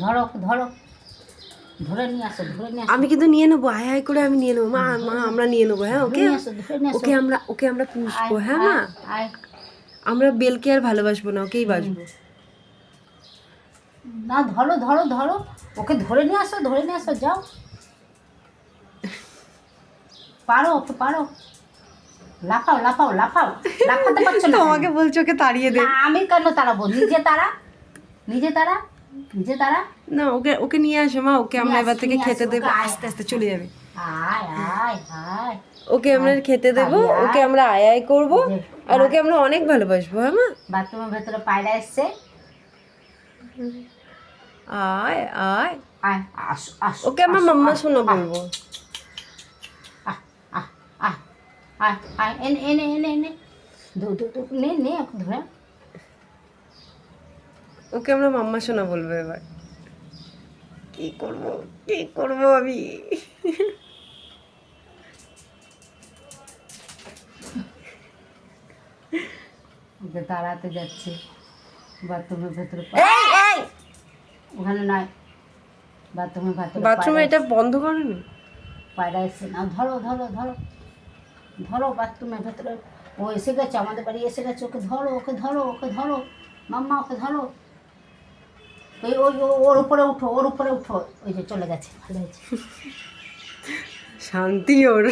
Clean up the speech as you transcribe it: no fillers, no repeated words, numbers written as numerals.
ধরো ধরো, ধরে নিয়ে আসো, ধরে নিয়ে আসো। আমি কিন্তু নিয়ে নেবো, আয় আয় করে আমি নিয়ে নেবো। মা মা আমরা নিয়ে নেবো, হ্যাঁ ওকে, ধরে নিয়ে আসো, ধরে নিয়ে আসো। ওকে আমরা পুষবো, আয়, হ্যাঁ মা। আয়, আয়। আমরা বেলকে আর ভালোবাসবো না, ওকেই বাসবো। না ধরো ধরো ধরো, ওকে ধরে নিয়ে আসো, ধরে নিয়ে আসো, যাও। পারো, ওকে পারো। লাফাও লাফাও লাফাও, লাফাতে পারছো না কেন? তোমাকে বলছো ওকে তাড়িয়ে দে। না, আমি কেন তাড়াবো? নিজে তারা, নিজে তারা, নিজে তারা। না ওকে ওকে নিয়ে আসো মা, ওকে আমরা নিয়ে এবার আসি, থেকে নিয়ে খেতে আসি, দেবো, ওকে আয়। আস্তে আস্তে চলে যাবে। আয় আয় আয়। ওকে আমরা আয়, খেতে দেবো, আয়, ওকে আয়। আমরা আয় আয় করবো, যে, আর ওকে আমরা অনেক ভালোবাসবো, হ্যাঁ মা। বাথরুমের ভেতরে পায়রা এসছে। আয় আয়, আয়, আসো আসো। ওকে আমরা আসো, মাম্মা আয়, শোনা আয়, বলবো। আয়, আয়, আয়, আয়, আয়, এনে এনে এনে এনে, নে নে, ওকে ধরে। ওকে আমরা মাম্মা শোনা বলবো এবার। কি করবো, কি করবো আমি? ওকে তাড়াতে যাচ্ছে বাথরুমের ভেতরে। এই এই, ওখানে নয়, বাথরুমের ভেতরে বাথরুমে এটা বন্ধ করো না। পায়রা এসছে। না ধরো ধরো ধরো, ধরো বাথরুমের ভেতরে। ও এসে গেছে, আমাদের বাড়ি এসে গেছে। ওকে ধরো, ওকে ধরো, ওকে ধরো, মাম্মা ওকে ধরো। ওই ওই ওর উপরে উঠো, ওর উপরে উঠো। ওই যে চলে গেছে, ভালো হয়েছে। শান্তি ওর।